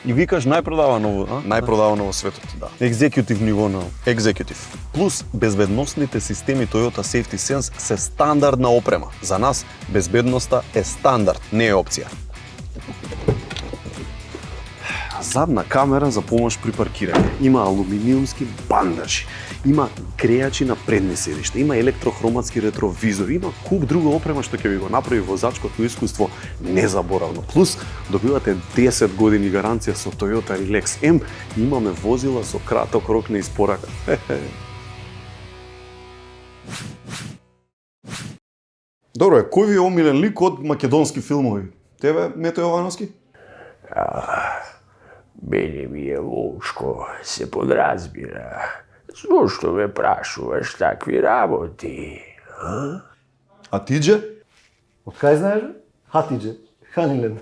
И викаш најпродавано, Најпродавано во светот, да. екзекутив ниво на. Екзекутив. Плюс безбедносните системи Toyota Safety Sense се стандардна опрема. За нас безбедноста е стандард, не е опција. Задна камера за помош при паркирање. Има алуминиумски бандажи, има грејачи на предни седишта, има електрохроматски ретровизори, има куп друга опрема што ќе ви го направи возачкото искуство незаборавно. Плюс добивате 10 години гаранција со Toyota Relax M и имаме возила со краток рок на испорака. Добро е, кој ви е омилен лик од македонски филмови? Тебе, Мето Јовановски? Мене ми е лошко, се подразбира. Зошто ме прашуваш такви работи? А тидже? Од кај знаеш? Хатидже, Ханилен.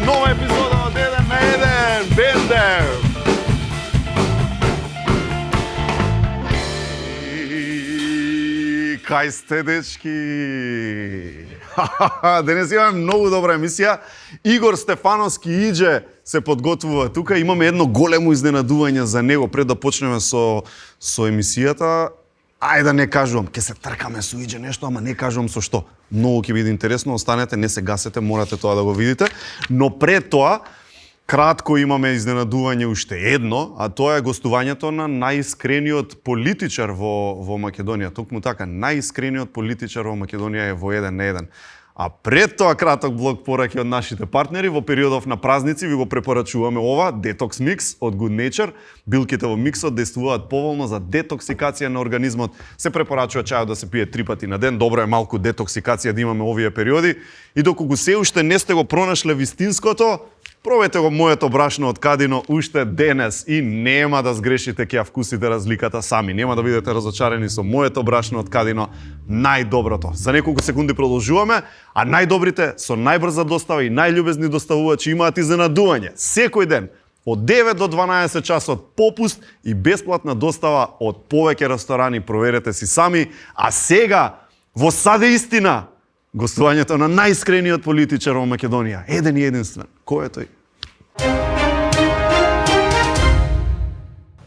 Нова епизода од 1 на 1, Бендер! Кај сте, дечки? Денес имаме многу добра емисија. Игор Стефановски иđе се подготвува тука. Имаме едно големо изненадување за него пред да почнеме со емисијата. Ајде да не кажувам, ќе се тркаме со иđе нешто, ама не кажувам со што. Многу ќе биде интересно, останете, не се гасете, морате тоа да го видите. Но пред тоа, кратко имаме изненадување уште едно, а тоа е гостувањето на најискрениот политичар во Македонија. Токму така, најискрениот политичар во Македонија е во 1 на 1. А пред тоа краток блок пораки од нашите партнери, во периодов на празници ви го препорачуваме ова, Detox Mix од Good Nature. Билките во миксот действуваат поволно за детоксикација на организмот. Се препорачува чајот да се пие 3 пати на ден. Добро е малку детоксикација да имаме овие периоди. И доколку се уште не сте го пронашле вистинското, пробајте го моето брашно од Кадино уште денес и нема да сгрешите, ќе ја вкусите разликата сами. Нема да бидете разочарени со моето брашно од Кадино, најдоброто. За неколку секунди продолжуваме, а најдобрите со најбрза достава и најљубезни доставувачи имаат изненадување. Секој ден од 9 до 12 часот попуст и бесплатна достава од повеќе ресторани, проверете си сами. А сега во Саде истина гостувањето на најискрениот политичар во Македонија. Еден и единствен. Кој е тој?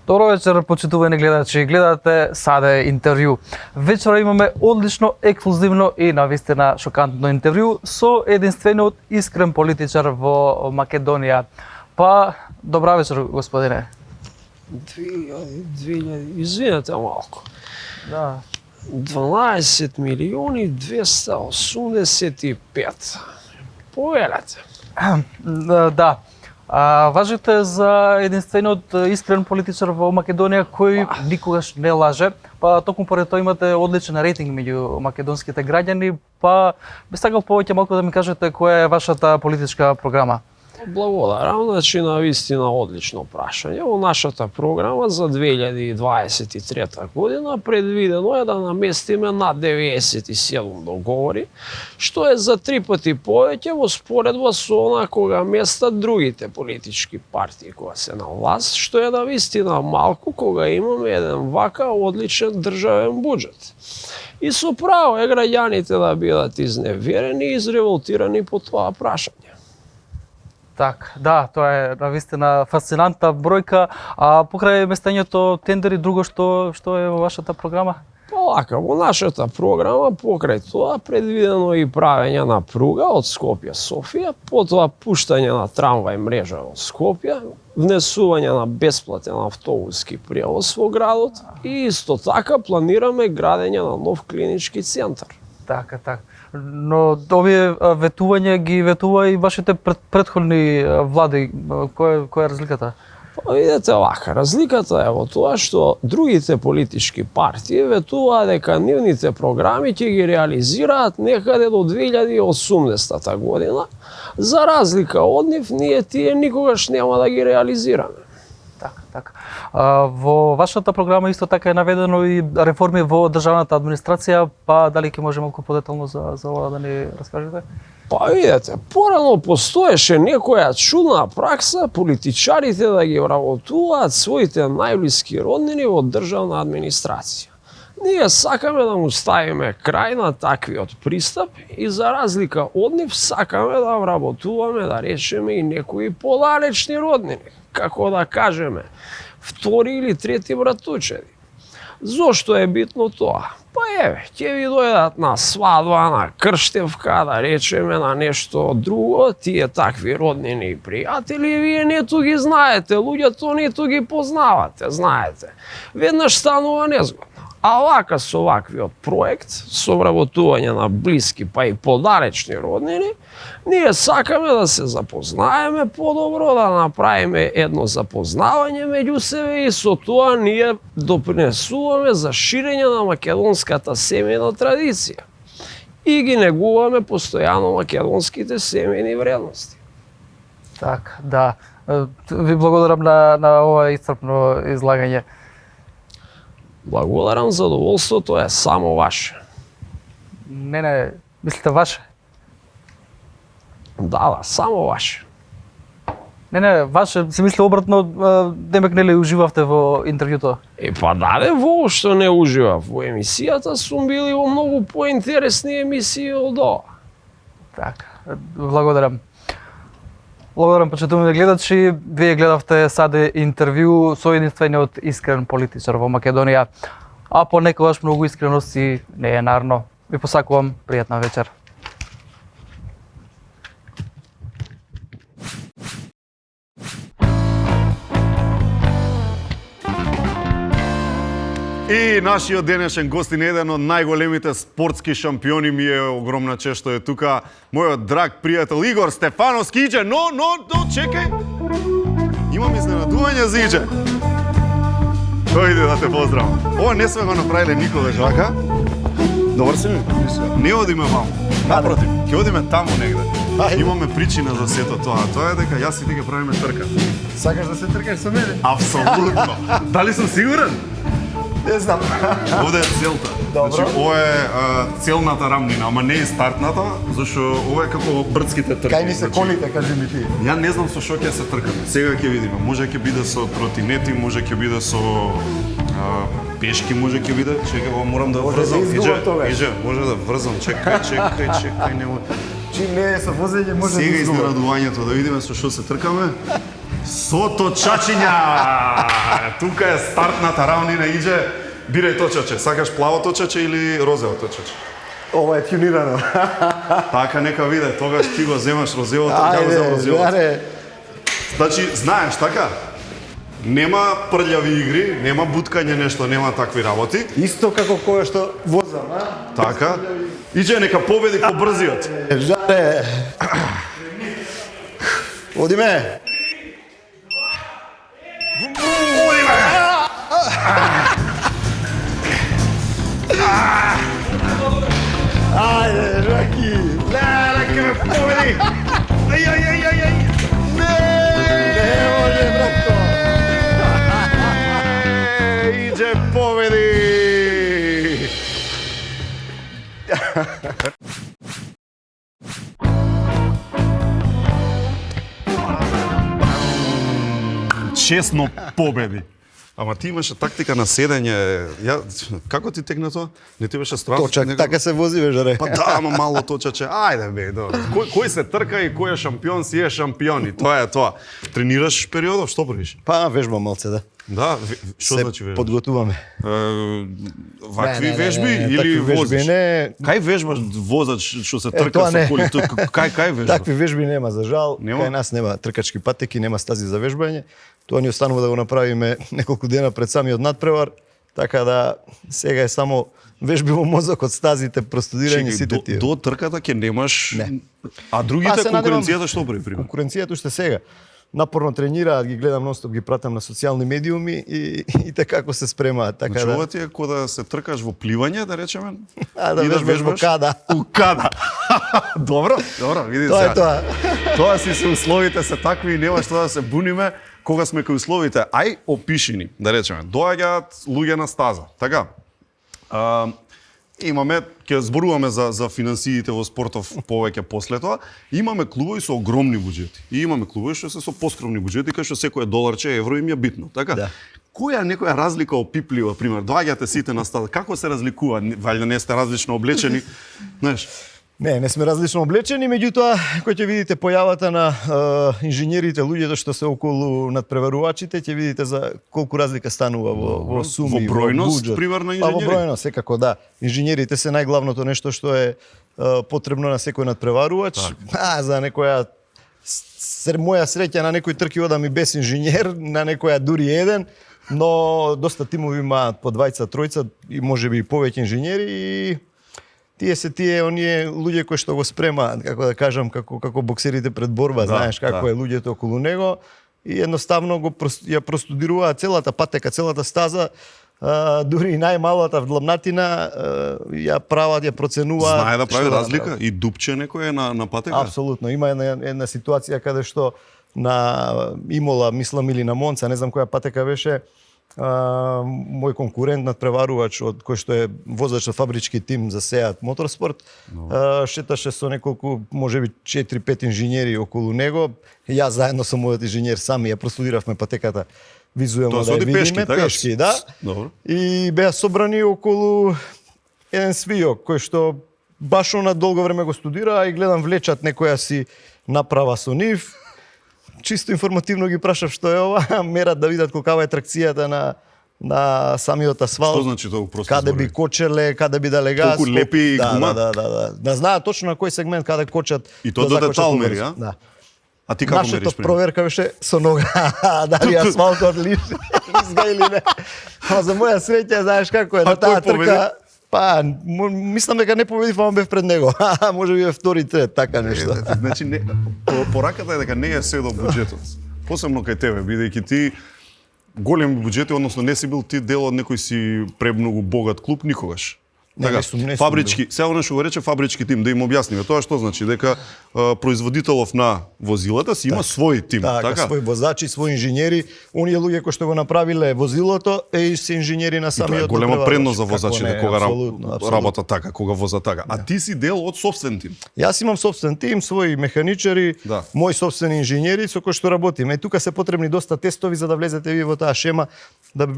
Добро вечер, почитувани гледачи. Гледате Саде интервју. Вечера имаме одлично, ексклузивно и навистина шокантно интервју со единствениот искрен политичар во Македонија. Па, добра вечер, господине. Извинете малко. Да. 12 милиони 285. Повелете. Да. Важите за единствениот искрен политичар во Македонија кој никогаш не лаже. Па токму поради тоа имате одличен рейтинг меѓу македонските граѓани. Па би сакал повеќе малку да ми кажете која е вашата политичка програма. Благодарам, значи навистина одлично прашање. Во нашата програма за 2023 година предвидено е да наместиме над 97 договори, што е за 3 пати повеќе во споредба со она кога местат другите политички партии кога се на власт, што е навистина малку кога имаме еден вака одличен државен буџет. И со право е граѓаните да бидат изневерени и изреволтирани по тоа прашање. Так, да, тоа е навистина фасцинантна бројка. А покрај местењето тендери, друго што е во вашата програма? Полака, во нашата програма покрај тоа предвидено и правење на пруга од Скопје-Софија, потоа пуштање на трамвај мрежа во Скопје, внесување на бесплатен автобуски превоз во градот и исто така планираме градење на нов клинички центар. Така. Но овие ветувања ги ветува и вашите претходни влади. Која е разликата? Па видете вака, разликата е во тоа што другите политички партии ветуваат дека нивните програми ќе ги реализираат некаде до 2080 година. За разлика од нив, ние тие никогаш нема да ги реализираме. Така. Така. Во вашата програма исто така е наведено и реформи во државната администрација, па дали ќе може малку подетално за ова да ни раскажете? Па видете, порано постоеше некоја чудна пракса политичарите да ги вработуваат своите најблиски роднини во државна администрација. Ние сакаме да му ставиме крај на таквиот пристап и за разлика од нив сакаме да вработуваме, да речеме, и некои подалечни роднини, како да кажеме, втори или трети братучеди. Зошто е битно тоа? Па еве, ќе ви дојдат на свадба, на крштевка, да речеме, на нешто друго, тие такви роднини и пријатели, вие нету ги знаете, луѓето нету ги познавате, знаете. Веднаш станува незгодно. А вака со ваквиот проект, со вработување на блиски па и подалечни роднини, ние сакаме да се запознаеме подобро, да направиме едно запознавање меѓу себе и со тоа ние допринесуваме за ширење на македонската семејна традиција и ги негуваме постојано македонските семејни вредности. Така, да. Ви благодарам на ова исцрпно излагање. Благодарам, задоволството е само ваше. Не, мислите ваше? Да, само ваше. Не, ваше, се мисли обратно, демек нели уживавте во интервјуто? Па даде, воопшто не уживав во емисијата, сум били во многу поинтересни емисии од ова. Така, благодарам. Благодарам, почитувани гледачи. Вие гледавте саде интервју со единствениот искрен политичар во Македонија, а понекогаш многу искрености не е нарно. Ви посакувам пријатна вечер. И нашиот денешен гостин е еден од најголемите спортски шампиони, ми е огромна чест што е тука мојот драг пријател Игор Стефановски. Иđе, но, чекај. Имам изненадување за Иđе. Дојде да те поздравам. Ова не сме го направиле никогаш, вака? Добар си ми? Не одиме ваму. Напротив, ќе одиме таму негде. Имаме причина за сето тоа. Тоа е дека јас и ти ќе правиме трка. Сакаш да се тркаш со мене? Апсолутно. Дали сум сигурен? Не знам. Овде е целта. Добро. Значи, ова е целната рамнина, ама не и стартната, зашто ова е како брдските трки. Кај ни се коните, кажи ми ти. Ја не знам со што ќе се тркаме. Сега ќе видиме. Може ќе биде со тротинети, може ќе биде со пешки, може ќе биде. Чекај, ова морам да Може да врзам. изгубам тогаш. Иđе, може да врзам. Чекај, нема. Чим не е со возење, може да Сега изгубам. изненадувањето, да видиме со што се тркаме. Со точачиња! Тука е стартната равнина, Иđе. Бирај точаче. Сакаш плаво точаче или розево точаче? Ова е тюнирано. Така, нека виде, тогаш ти го земаш розевото, ја го земам розевото. Ајде, Значи, знаеш, така? Нема прљави игри, нема буткање нешто, нема такви работи. исто како кое што возам, а? Така. Иđе, нека победи по брзиот. Жаре. Одиме. Ајде, Раки! Нека ме победи! Ај! Не може, братко! Иđe, победи! Честно победи. Ама ти имаше тактика на седење. Ја, како ти текна тоа? Не ти беше страшно? Точак, така се вози, бе, жаре. Па да, ама мало точаче. Ајде бе, добро. Кој се трка и кој е шампион, си е шампион. И тоа е тоа. Тренираш периодов, што правиш? Па, вежбам малце, да. Да, што Се значи вежба? подготуваме. Вакви Не, вежби или такви вежби возиш? не. Кај вежбаш воzač што се трка тоа со не. коли? Кај вежба? Такви вежби нема, за жал. Нема? Кај нас нема тркачки патеки, нема стази за вежбање. Тоа ни останува да го направиме неколку дена пред самиот надпревар, така да сега е само вежби во мозокот, стазите, простудирање, сите тие. До трката ќе немаш. Не. А другите Па, се надевам- конкуренцијата што прави пример? Конкуренцијата уште сега. напорно тренираат, ги гледам нонстоп, ги пратам на социјални медиуми и така како се спремаат. Така Значи, да. ова ти е кога да се тркаш во пливање, да речеме? Да и вежбаш во када. У када. Добро, види Тоа е сега. тоа. Тоа си се условите се такви и нема што да се буниме кога сме кај условите. Ај опишини, да речеме. Доаѓаат луѓе на стаза. Така. Имаме, ќе зборуваме за финансиите во спортов повеќе после тоа. Имаме клубови со огромни буџети. И имаме клубови што се со поскромни буџети, кај што секое доларче, евро им е битно. Така? Да. Која е некоја разлика опиплива, пример? Доаѓате сите на стаза. Како се разликува? Валјда не сте различно облечени, знаеш? Не сме различно облечени, меѓутоа, кој ќе видите појавата на инженерите, луѓето што се околу надпреварувачите, ќе видите за колку разлика станува во суми, Во бројност, буџет. пример на Па инженери? во бројност, секако да. Инженерите се најглавното нешто што е потребно на секој надпреварувач. За некоја моја среќа на некои трки одам и без инженер, на некоја дури еден, но доста тимови имаат по двајца, тројца и можеби и повеќе инженери и тие оние луѓе кои што го спремаат, како да кажам, како боксерите пред борба, знаеш како е луѓето околу него и едноставно ја простудируваат целата патека, целата стаза, дури и најмалата вдлабнатина ја прават, ја проценуваат. Знае да прави што разлика направат. и дупче некој е на патека? Апсолутно. Има една ситуација каде што на Имола, мислам, или на Монца, не знам која патека беше, мој конкурент надпреварувач од кој што е возач од фабрички тим за Seat Motorsport, шеташе со неколку, можеби 4-5 инженери околу него. Јас заедно со мојот инженер сами ја простудиравме патеката визуелно Тоа се да ја оди видиме, пешки, така? пешки, да. Добро. И беа собрани околу еден свиок кој што баш она долго време го студира и гледам влечат некоја си направа со нив. Чисто информативно ги прашав што е ова, мерат да видат колкава е тракцијата на самиот асфалт. Што значи тоа просто? Каде би кочеле, каде би да легаат. Колку лепи гума? Да знаат точно на кој сегмент каде кочат. И тоа да до закочат детал побрзо. мери, а? Да. А ти како Нашата мериш пример? проверка беше со нога, дали асфалтот лизга или не. Ама за моја среќа, знаеш како е, А на таа кој победи? трка, па, мислам дека не победив, ама бев пред него. Може би бев втори, трет, така нешто. Значи, пораката е дека не е се до буџетот. Посебно кај тебе, бидејќи ти големи буџети, односно не си бил ти дел од некој си премногу богат клуб никогаш. Не, Така, не сум фабрички, сега оно што го рече фабрички тим, да им објасниме. Тоа што значи? Дека производителов на возилата си има свој тим, така? свој возачи, своји инженери, оние луѓе кои што го направиле возилото, и се инженери на И тоа е самиот голема надпреварувач. предност за Како возачите не, кога апсолутно. работат така, кога возат така. А ти си дел од собствен тим. Јас имам собствен тим, своји механичари, Да. мои собствени инженери со кои што работиме. Тука се потребни доста тестови за да влезете вие во таа шема, да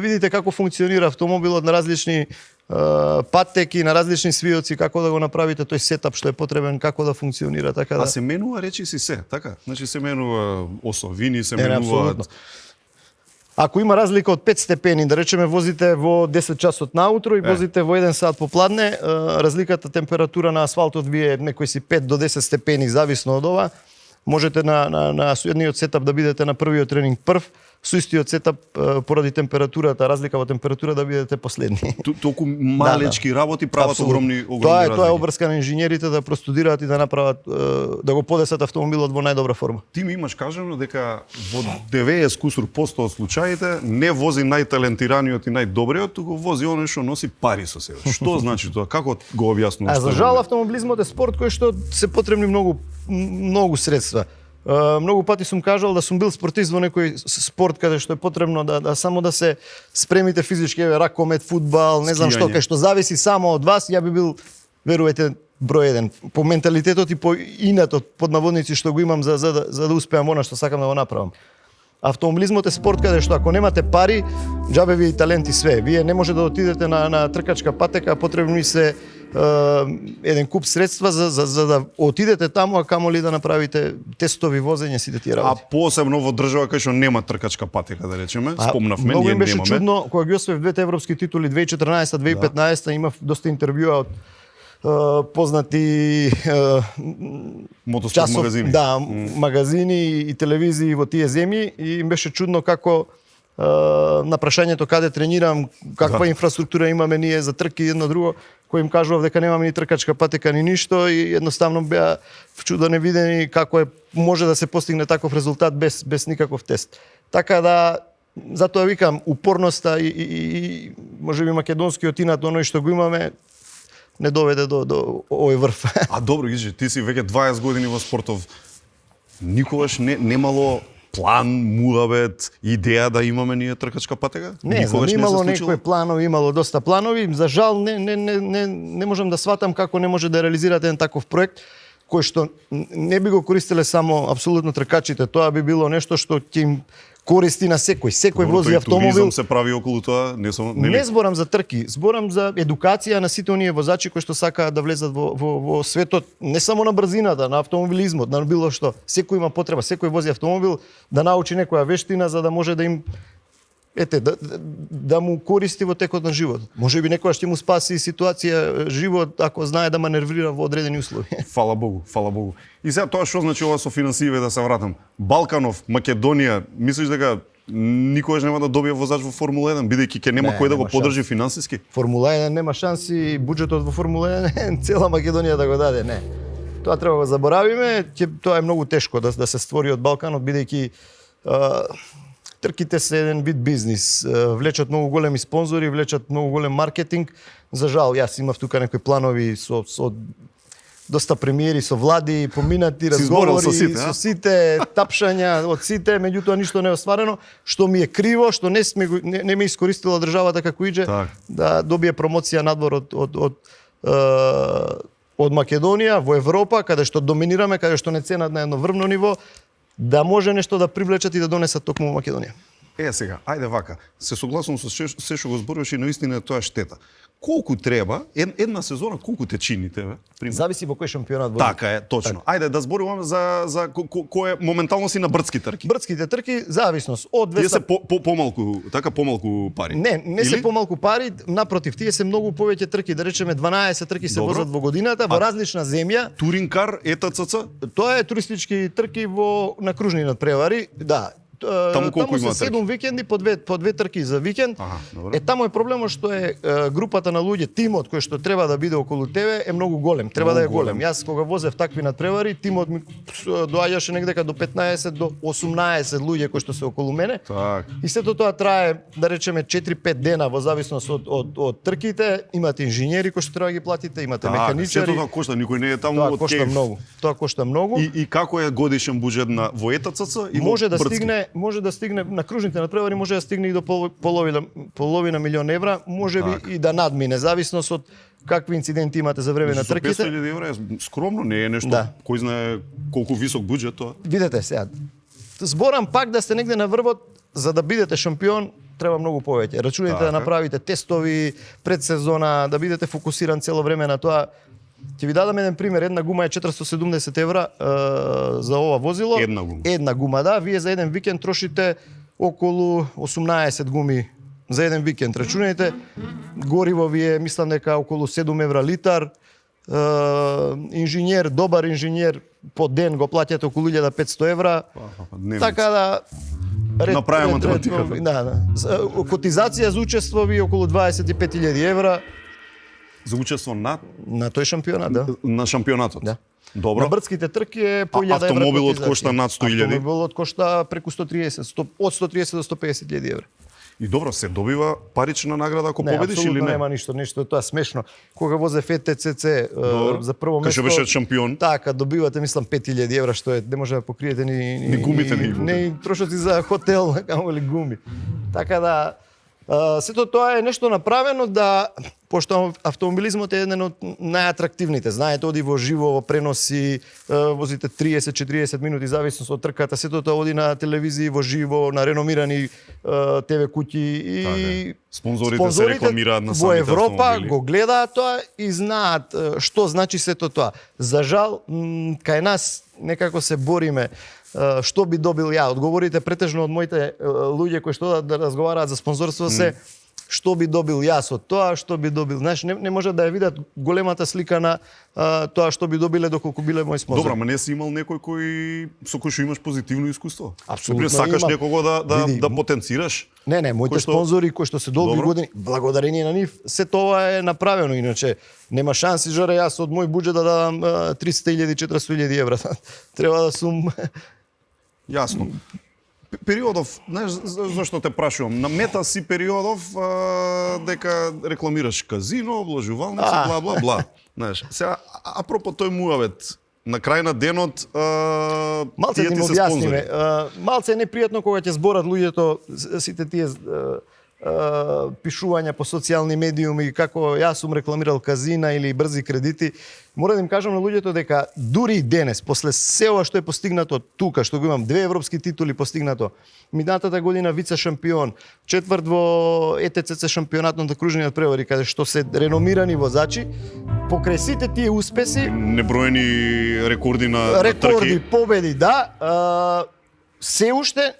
видите како функционира автомобилот на различни паттеки, на различни свиоци, како да го направите тој сетап што е потребен, како да функционира, така да. А се менува речи си се, така? Значи се менува осовини, се Не, менуваат. апсолутно. Ако има разлика од 5 степени, да речеме возите во 10 часот наутро и возите во 1 сат попладне, разликата температура на асфалтот вие некои си 5 до 10 степени зависно од ова. Можете на едниот сетап да бидете на првиот тренинг прв, со истиот сетап поради температурата, разлика во температура да бидете последни. Толку малечки работи прават Апсолутно. огромни Тоа е разлики. обврска на инженерите да простудираат и да направат да го подесат автомобилот во најдобра форма. Ти ми имаш кажано дека во 90% од случаите не вози најталентираниот и најдобриот, туку вози оној што носи пари со себе. Што значи тоа? Како го објаснуваш? А за жал автомоблизмот е спорт кој што се потребни многу средства. Многу пати сум кажал да сум бил спортист во некој спорт каде што е потребно да само да се спремите физички, ракомет, фудбал, не знам што, Скијање. кај што зависи само од вас, ја би бил, верувате, број еден. По менталитетот и по инатот, под наводници што го имам за да успеам она што сакам да го направам. Автомобилизмот е спорт каде што ако немате пари, џабе ви и талент и све. Вие не може да отидете на тркачка патека, потребни се еден куп средства за да отидете таму, а камоли да направите тестови возење сите тие А работи. посебно во држава кај што нема тркачка патека, да речеме, спомнавме, Многу ние им беше немаме. чудно кога ги освоив двете европски титули 2014-2015, имав доста интервјуа од познати Мотоспорт магазини. Да, магазини и телевизии во тие земји и им беше чудно како на прашањето каде тренирам, каква инфраструктура имаме ние за трки и едно друго, кои им кажував дека немаме ни тркачка патека ни ништо и едноставно беа вчудо невидени како може да се постигне таков резултат без никаков тест. Така да затоа викам упорноста и можеби македонскиот инат оној што го имаме не доведе до овој врв. А добро, Иđe, ти си веќе 20 години во спортов. Никогаш немало план, муабет, идеја да имаме ние тркачка патека? Не, Никогаш имало се случило? некои планови, имало доста планови. За жал не можам да сватам како не може да реализирате еден таков проект кој што не би го користеле само апсолутно тркачите. Тоа би било нешто што ќе им користи на секој. Секој вози автомобил. Туризам се прави околу тоа, Не зборам за трки, зборам за едукација на сите оние возачи кои што сакаат да влезат во светот, не само на брзината, на автомобилизмот, на било што. Секој има потреба, секој вози автомобил да научи некоја вештина за да може да им да му користи во текот на живот. Може би некоја ќе му спаси ситуација живот ако знае да ма нервира во одредени услови. Фала Богу, фала Богу. И сега тоа што значи ова со финансиве да се вратам? Балканов, Македонија, мислиш дека никогаш нема да добие возач во Формула 1, бидејќи ќе нема кој да го нема поддржи финансиски? Формула 1 нема шанси, буџетот во Формула 1 цела Македонија да го даде, не. Тоа треба да го заборавиме, тоа е многу тешко да се створи од Балканот бидејќи трките се еден вид бизнис, влечат многу големи спонзори, влечат многу голем маркетинг. За жал, јас имав тука некои планови со доста премиери, со влади, поминати разговори со сите, тапшања од сите, меѓутоа ништо не е остварено, што ми е криво, што не ме искористила државата како Иđe да добие промоција надвор од Македонија во Европа, каде што доминираме, каде што не ценат на едно врвно ниво, да може нешто да привлечат и да донесат токму во Македонија. Сега, ајде вака. Се согласувам со се што го зборуваш и наистина тоа е штета. Колку треба, една сезона, колку те чини тебе? Зависи во кој шампионат вози. Така е, точно. Ајде да зборуваме за кој моментално си на брдски трки. Брдските трки, зависност од 200... Тие се помалку пари. Не се помалку пари, напротив, тие се многу повеќе трки, да речеме 12 трки се возат во годината во различна земја. Туринкар, ЕТЦЦ? Тоа е туристички трки на кружни надпревари, да. Таму колку има се 7 викенди по две трки за викенд. Таму е проблемот што е групата на луѓе, тимот кој што треба да биде околу тебе е многу голем, треба да е голем. Јас кога возев такви надпревари, тимот ми доаѓаше негдека до 15 до 18 луѓе кои што се околу мене. И сето тоа трае, да речеме 4-5 дена во зависност од трките, имате инженери кои што треба да ги платите, имате механичари. Сето тоа кошта, никој не е таму од кеф. Тоа кошта многу. И како е годишен буџет во ЕТЦЦ и може да стигне на кружните надпревари, може да стигне и до половина милион евра, може би и да надмине, зависност од какви инциденти имате за време на трките. 500.000 евра е скромно, не е нешто кој знае колку висок буџет тоа. Видете сега. Зборам пак да сте негде на врвот, за да бидете шампион, треба многу повеќе. Рачунајте да направите тестови пред сезона, да бидете фокусиран цело време на тоа. Ќе ви дадам еден пример, една гума е 470 евра за ова возило. Една гума, да. Вие за еден викенд трошите околу 18 гуми за еден викенд. Рачунајте, гориво ви е, мислам дека околу 7 евра литар. Инженер, добар инженер, по ден го плаќате околу 1500 евра. Така да направи математиката. Да. Котизација за учество ви околу 25.000 евра. За учество на тој шампионат, да. На шампионатот. Да. Добро. На брдските трки е по 1000 евра. Автомобилот кошта над 100.000. Автомобилот кошта преку 130, од 130 до 150.000 евра. И добро, се добива парична награда ако победиш или не? Нема ништо, тоа смешно. Кога возев ЕТЦЦ за прво место, кога беше шампион, така добивате мислам 5000 евра, што е не може да покриете ни гумите не трошоци за хотел, камоли гуми. Така да сето тоа е нешто направено да, пошто автомобилизмот е еден од најатрактивните. Знаете, оди во живо, во преноси, возите 30-40 минути зависност од трката, сето тоа оди на телевизии во живо, на реномирани ТВ куќи и спонзорите се рекламираат на самите автомобили. Во Европа го гледаат тоа и знаат што значи сето тоа. За жал, кај нас некако се бориме. Што би добил ја? Одговорите претежно од моите луѓе кои што да разговараат за спонзорство се што би добил јас од тоа, што би добил. Знаеш, не може да ја видат големата слика на тоа што би добиле доколку биле мој спонзор. Добро, ама не си имал некој со кој што имаш позитивно искуство? Апсолутно сакаш имам. некого да Види, потенцираш? Не, моите спонзори кои што се долги Добро. години, благодарение на нив, се тоа е направено, иначе нема шанси, Жоре, јас од мој буџет да дадам 300.000, 400.000 евра. Треба да сум... Јасно. Периодов, знаеш зашто те прашувам, на мета си периодов дека рекламираш казино, облажувалници, бла бла бла. Знаеш, сега апропо тој муавет, на крај на денот Малце тие да ти им се објасниме. спонзори. Малце е непријатно кога ќе зборат луѓето сите тие пишувања по социјални медиуми како јас сум рекламирал казина или брзи кредити. Мора да им кажам на луѓето дека дури и денес, после се ова што е постигнато тука, што го имам 2 европски титули постигнато, минатата година вице шампион, четврт во ЕТЦЦ шампионатот на кружениот превари, каде што се реномирани возачи, покрај сите тие успеси, Неброени рекорди на рекорди, трки. победи, да, се уште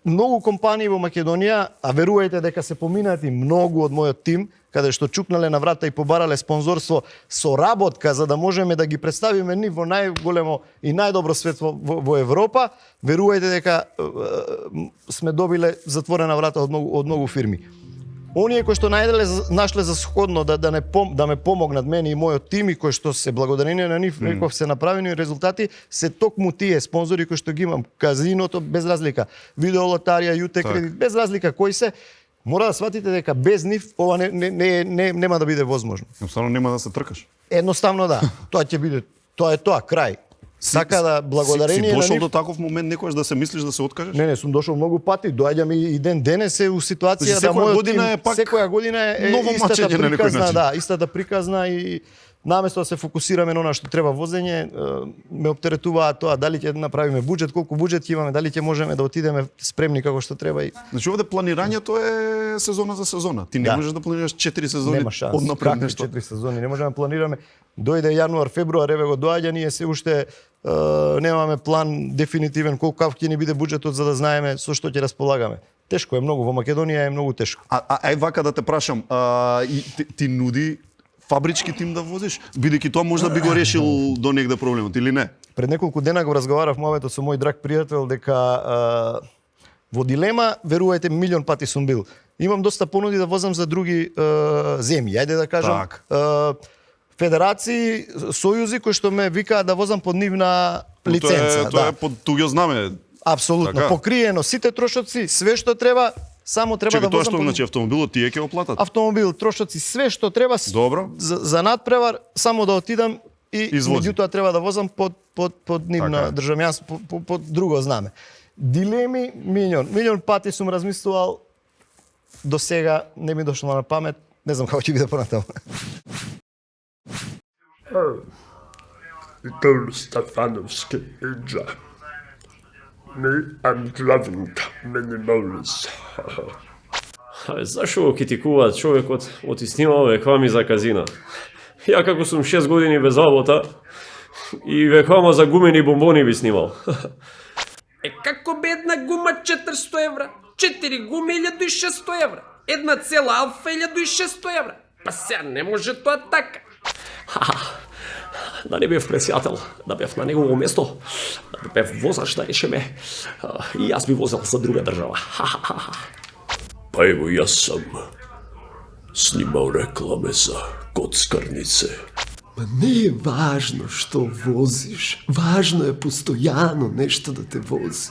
многу компании во Македонија, а верувајте дека се поминати многу од мојот тим, каде што чукнале на врата и побарале спонзорство, соработка за да можеме да ги представиме нив во најголемо и најдобро свет во Европа, верувајте дека сме добиле затворена врата од многу фирми. Оние кои што најделе нашле за сходно да ме помогнат мене и мојот тим и кои што се благодарение на нив реков се направени резултати, се токму тие спонзори кои што ги имам, казиното без разлика, видеолотарија, ЮТ кредит, без разлика кои се, мора да сватите дека без нив ова нема да биде возможно. Едноставно нема да се тркаш. Едноставно да. Тоа ќе биде, тоа е тоа, крај. Така да благодарение си на дошол нив. до таков момент некојаш да се мислиш да се откажеш? Не, сум дошол многу пати, доаѓам и ден денес е у ситуација Значи, да секоја мојот година тим, е пак секоја година е ново истата мачење на некој приказна, начин. да, истата приказна и наместо да се фокусираме на она што треба возење, ме оптеретуваат тоа дали ќе направиме буџет, колку буџет ќе имаме, дали ќе можеме да отидеме спремни како што треба и Значи овде планирањето е сезона за сезона. Ти не Да. можеш да планираш 4 сезони нема шанс. однапред Какви нешто. 4 сезони, не можеме да планираме. Дојде јануар, февруар, еве го доаѓа, ние се уште немаме план дефинитивен колку ќе ни биде буџетот за да знаеме со што ќе располагаме. Тешко е многу, во Македонија е многу тешко. Ај вака да те прашам, и ти нуди фабрички тим да возиш, бидејќи тоа може да би го решил до негде проблемот или не? Пред неколку дена го разговарав моветот со мој драг пријател дека во дилема, верувајте, милион пати сум бил. Имам доста понуди да возам за други земји, ајде да кажам. Так. Федерации, сојузи кои што ме викаат да возам под нивна лиценца. Тоа е под туѓо знаме. Апсолутно, Така. покриено сите трошоци, све што треба, само треба Чекај, да тоа возам што под значи автомобилот тие ќе го платат? автомобил, трошоци, све што треба Добро. за надпревар, само да отидам и Извози. меѓутоа треба да возам под нивна Така. државјанство, под друго знаме. Дилеми милион пати сум размислувал, до сега не ми дошло на памет, не знам како ќе биде понатаму. Idol Stefanovski Idja. Me and loving minimals. Зашо го критикуваат човекот оти снимал реклами за казина? Ја како сум 6 години без работа и реклама за гумени бомбони би снимал. Како бе една гума 400 евра, 4 гуми 1600 евра, една цела алфа 1600 евра. Па сега не може тоа така. Да не бев председател, да бев на негово место, да бев возач, да речеме, и јас би возел за друга држава. Па ево јас сам снимал рекламе за коцкарнице. Ма не е важно што возиш, важно е постојано нешто да те вози.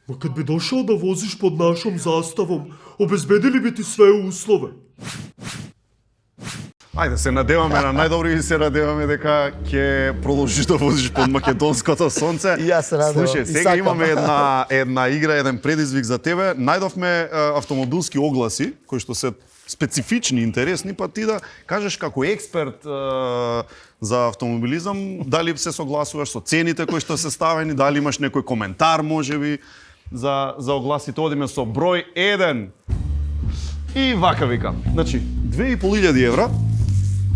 Ма кад би дошол да возиш под нашом заставом, обезбедили би ти све услове. Ајде, се надеваме на најдобри и се надеваме дека ќе продолжиш да возиш под македонското сонце. И јас се надевам, Слушај, и сега сакам. имаме една игра, еден предизвик за тебе. Најдовме автомобилски огласи, кои што се специфични, интересни, па ти да кажеш како експерт за автомобилизам, дали се согласуваш со цените кои што се ставени, дали имаш некој коментар можеби за огласите. Одиме со број 1. И вака викам. Значи, 2500 евра,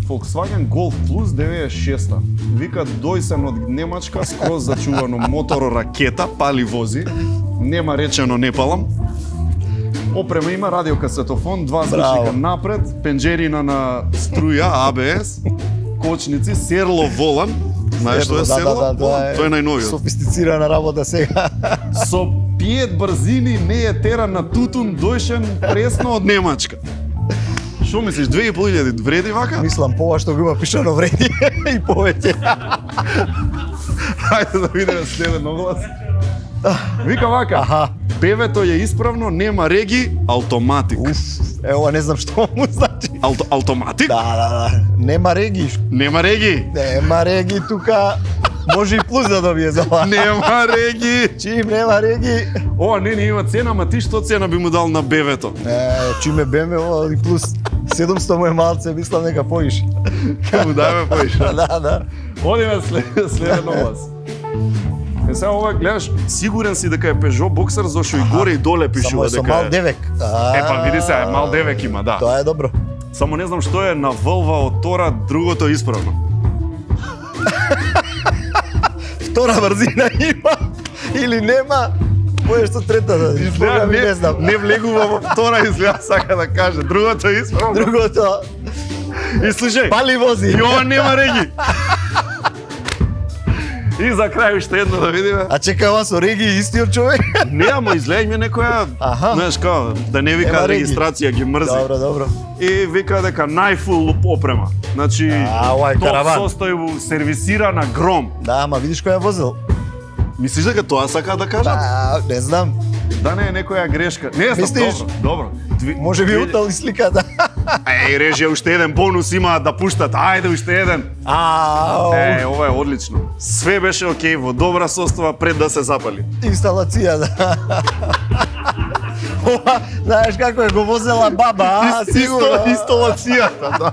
Volkswagen Golf Plus 96-та. Вика дојсен од Немачка, скроз зачувано моторо ракета, пали вози. Нема речено не палам. Опрема има, радиокасетофон, два Браво. звучника напред, пенџерина на струја, ABS, кочници, серло волан. Знаеш што е серло? Тоа е најновиот. Софистицирана работа сега. Со 5 брзини не е теран на тутун дојшен пресно од Немачка. Што мислиш, 2500 вреди вака? Мислам, пова што го има пишано вреди и повеќе. Хајде да видиме следен оглас. Вика вака, бевето е исправно, нема реги, автоматик. Ево, не знам што му значи. Автоматик? Да. Нема реги. Нема реги. Нема реги тука. Може и плюс да добие за ова. Нема реги. Чим нема реги. О, не има цена, ма ти што цена би му дал на бевето? Чим е беме ова и плюс 700 му е малце, мислам нека поиш. Ке му дајме поиша. Да. Одиме следен оглас. Сега ова гледаш, сигурен си дека е Peugeot Boxer, зашто и горе и доле Само пишува е со дека мал е. девек. Па види се, мал девек има, да. Тоа е добро. Само не знам што е на вълва од Тора, другото е исправно. Втора брзина има или нема. Моје што трета да. Изгледа Не знам. не влегува во Тора, изгледа сака да каже. Другото е исправно. Другото. И слушај, Пали вози. и ова нема реги. И за крај уште едно да видиме. А чека, ова со реги истиот човек? Не, ама изгледа ми некоја, Аха. знаеш као, да не вика Нема реги. регистрација, ги мрзи. Добро. И вика дека најфул опрема. Значи, ова е топ караван. состојбу, сервисирана гром. Да, ама видиш кој е возил? Мислиш дека тоа сака да кажат? Не знам. Да не е некоја грешка. Не знам, Мислиш? добро. Може би утал и сликата. Режија уште еден бонус има да пуштат. Ајде уште еден. Ова е одлично. Све беше окей, во добра состава пред да се запали. Инсталација, да. Ова, знаеш како е го возела баба, сигурно. Инсталацијата, да.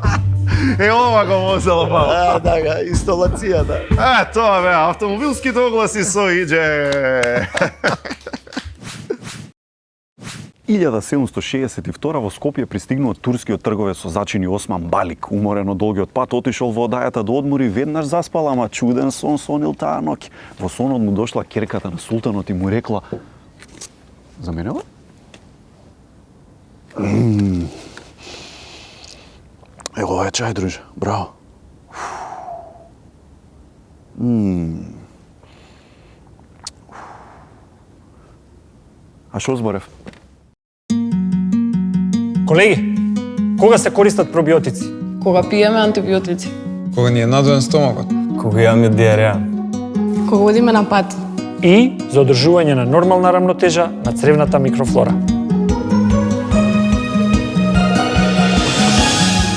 Ова го возела баба. Да, инсталацијата. Тоа бе, автомобилските огласи со иđe. 1762 во Скопје пристигнува турскиот трговец со зачини Осман Балик. Уморен од долгиот пат, отишол во одајата да одмори, веднаш заспал, ама чуден сон сонил таа ноќ. Во сонот му дошла керката на султанот и му рекла: "За мене ова?" Ево, ова е чај, друже. Браво. А што зборев? Колеги, кога се користат пробиотици? Кога пиеме антибиотици, Кога ни е надоен стомакот. Кога имаме диареја. кога одиме на пат, И за одржување на нормална рамнотежа на цревната микрофлора.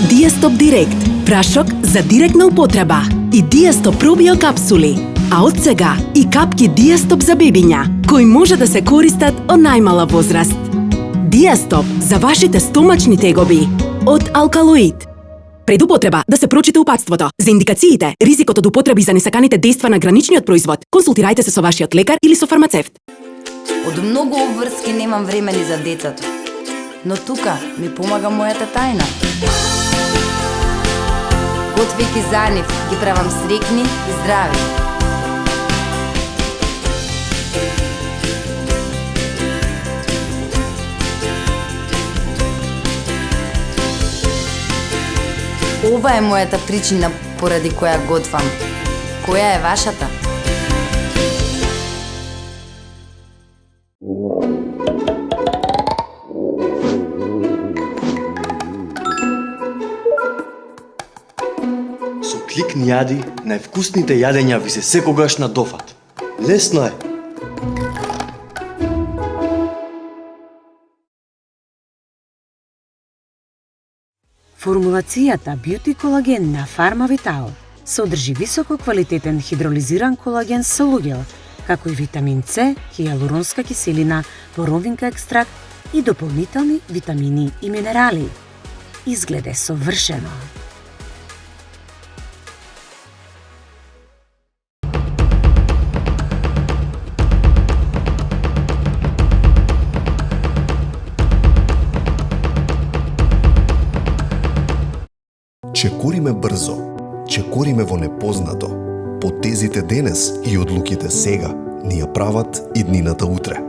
Диастоп Директ, прашок за директна употреба и Диастоп пробио капсули, а од сега и капки Диастоп за бебиња, кои може да се користат од најмала возраст. Диастоп за вашите стомачни тегоби од Алкалоид. Пред употреба да се прочита упатството. За индикациите, ризикот од употреби за несаканите дејства на граничниот производ, консултирајте се со вашиот лекар или со фармацевт. Од многу обврски немам време ни за децата. Но тука ми помага мојата тајна. Готвејќи за нив, ги правам срекни и здрави. Ова е мојата причина поради која готвам. Која е вашата? Со кликни јади, највкусните јадења ви се секогаш на дофат. Лесно е. Формулацијата Beauty Колаген на Фармавитал содржи високо квалитетен хидролизиран колаген со луѓел, како и витамин С, хијалуронска киселина, боровинка екстракт и дополнителни витамини и минерали. Изгледе совршено. Чекориме брзо, чекориме во непознато. Потезите денес и одлуките сега ни ја прават иднината утре.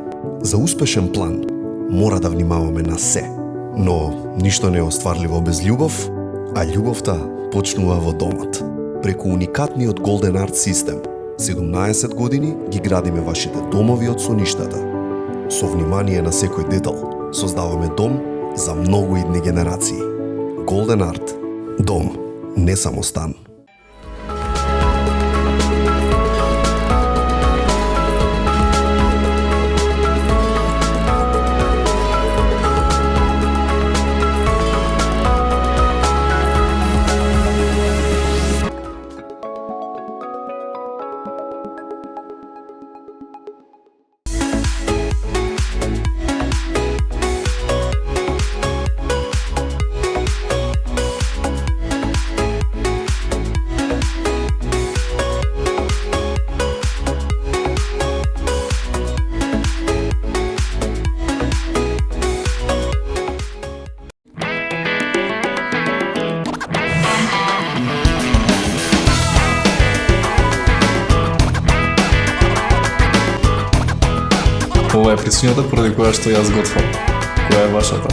За успешен план, мора да внимаваме на се. Но ништо не е остварливо без љубов, а љубовта почнува во домот. Преку уникатниот Golden Art систем, 17 години ги градиме вашите домови од соништата. Со внимание на секој детал, создаваме дом за многу идни генерации. Golden Art. Дом, не само стан. Ова е причината поради која што јас готвам. Која е вашата?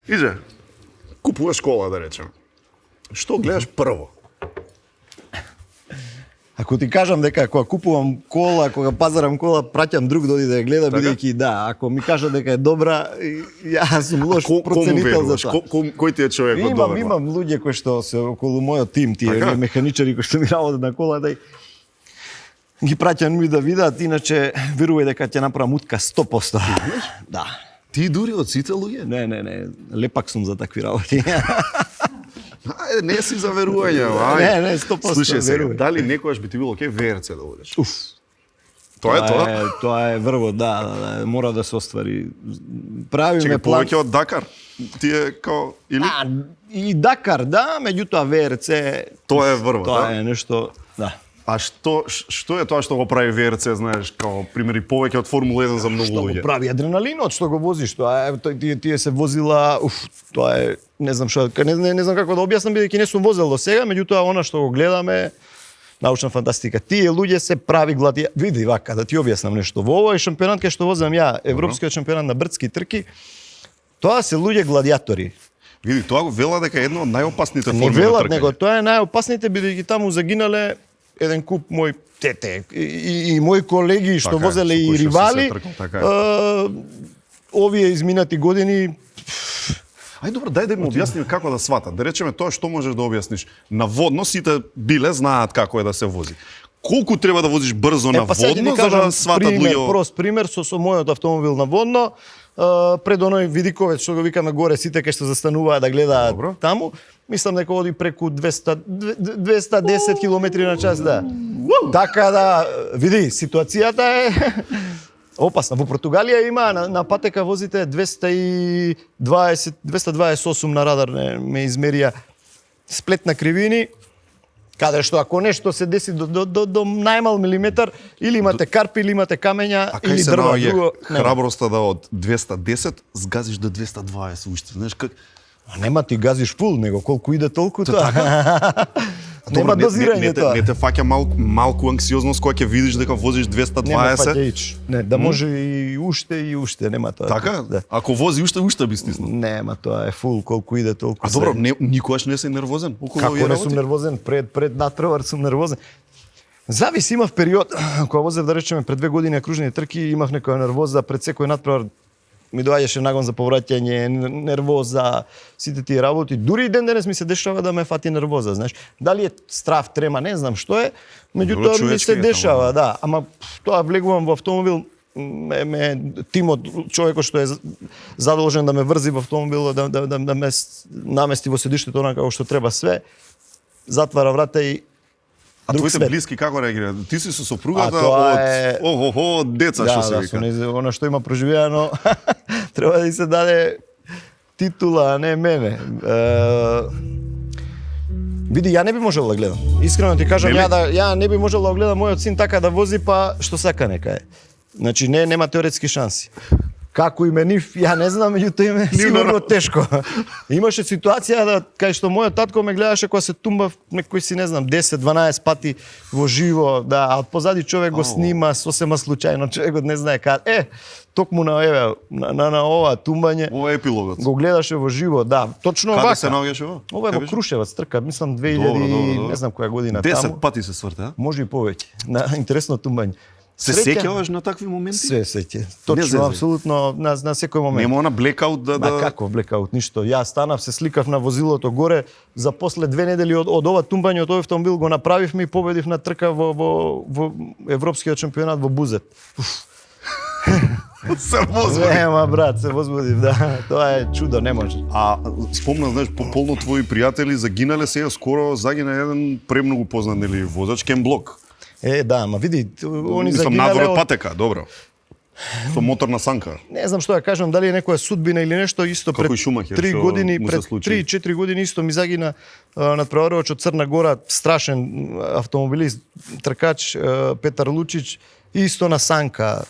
Иже, купуваш кола, да речем. Што гледаш прво? Ако ти кажам дека кога купувам кола, кога пазарам кола, праќам друг да оди да ја гледа, бидејќи да, ако ми кажа дека е добра, јас сум лош проценител за тоа. Кој ти е човек од добар? Имам луѓе кои што се околу мојот тим, тие механичари кои што ми работат на кола, да ги праќам ми да видат, иначе верувај дека ќе направам утка 100%. Да. Ти дури од сите луѓе? Не, лепак сум за такви работи. Ајде, не си за верување, Не, 100% Слушај сега, верувај. дали некогаш би ти било окей ВРЦ да одиш? Уф. Тоа е тоа? Тоа е врво, да, мора да се оствари. Правиме Чекај, план. повеќе од Дакар? Ти е као, или? И Дакар, да, меѓутоа ВРЦ... Тоа е врво, Тоа е нешто, да. А што е тоа што го прави ВРЦ, знаеш, као примери повеќе од Формула 1 за многу Што го луѓе? прави адреналинот, што го возиш, тоа е, тие се возила, тоа е, не знам што, не знам како да објаснам, бидејќи не сум возел до сега, меѓутоа она што го гледаме, научна фантастика. Тие луѓе се прави види вака, да ти објаснам нешто. Во овој шампионат кај што возам ја, европскиот шампионат на брдски трки, тоа се луѓе гладиатори. Види, тоа го велат дека е едно од најопасните форми Не велат, на тркање. него тоа е најопасните, бидејќи таму загинале еден куп мои тете и мои колеги што Така е, возеле со и кои што си ривали. се тркал, така е. Овие изминати години Ај добро, дај да им објасним како да сватат. Да речеме тоа што можеш да објасниш. На водно сите биле знаат како е да се вози. Колку треба да возиш брзо на сега ќе ти водно за кажам да сватат пример, луѓе? прост пример со мојот автомобил на водно, пред оној видиковец што го викаме горе, сите кај што застануваат да гледаат таму, мислам дека оди преку 210 км на час, да. Така да, види, ситуацијата е опасна. Во Португалија има на патека возите 228 на радар ме измерија сплет на кривини, каде што ако нешто се деси до најмал милиметар, или имате карпи, или имате камења, А кај или се дрва, наоѓа друго. храброста да од 210 сгазиш до 220 уште, знаеш как? А нема ти газиш фул, него колку иде толку тоа. Така? Нема дозирање тоа. Не те фаќа малку анксиозност кога ќе видиш дека возиш Нема 220? фаќа ич. Не, да може и уште, нема тоа. Така? Да. Ако вози уште би стиснал. Нема, тоа е фул, колку иде толку. А добро, никогаш не си нервозен околу Како овие не сум работи? нервозен, пред натпревар сум нервозен. Зависи, имав период, кога возев, да речеме, пред 2 години на кружни трки, имав некоја нервоза, пред секој натпревар ми доаѓаше нагон за повраќање, нервоза, сите тие работи. Дури и ден денес ми се дешава да ме фати нервоза, знаеш. Дали е страв, трема, не знам што е, меѓутоа ми се дешава, да. Ама тоа влегувам во автомобил, тимот, човекот што е задолжен да ме врзи во автомобил, да ме намести во седиштето онака како што треба све, затвара врата и А друг твоите свет. блиски како реагираат? Ти си со сопругата од деца, да, што се да, вика. Оно што има проживеано треба да и се даде титула, а не мене. Види, ја не би можел да гледам. Искрено ти кажам, ја не би можел да гледам мојот син така да вози, па што сака нека е. Значи нема теоретски шанси. Како име нив, ја не знам, меѓутоа име сигурно тешко. Имаше ситуација да кај што мојот татко ме гледаше кога се тумбав некој си не знам 10-12 пати во живо, да, а позади човек го снима сосема случајно, човекот не знае каде. Токму на на ова тумбање. Ова е епилогот. Го гледаше во живо, да, точно вака. Каде се наоѓаше ова? Ова е во Крушевац, трка, мислам 2000, не знам која година 10 таму. 10 пати се сврте, а? Може и повеќе. На интересно тумбање. Се сеќаваш на такви моменти? Се сеќавам. Точно, апсолутно, на секој момент. Нема на блекаут да... Ма како блекаут, ништо. Ја станав, се сликав на возилото горе, за после 2 недели од ова тумбање од овој автомобил го направивме и победив на трка во европскиот шампионат во Бузет. Се возбудив. Нема, брат, се возбудив, да. Тоа е чудо, не може. А спомнав, знаеш, полно твои пријатели загинале сега, скоро загина еден премногу познат, нели, возач Кен Блок. Да, ама види, они мислам, загинале надвор од патека, добро. Со моторна санка. Не знам што да кажам, дали е некоја судбина или нешто, исто Како пред и Шумахер, 3 што години, му се пред случи. 3-4 години исто ми загина надпреварувач од Црна Гора, страшен автомобилист, тркач Петар Лучич, исто на санка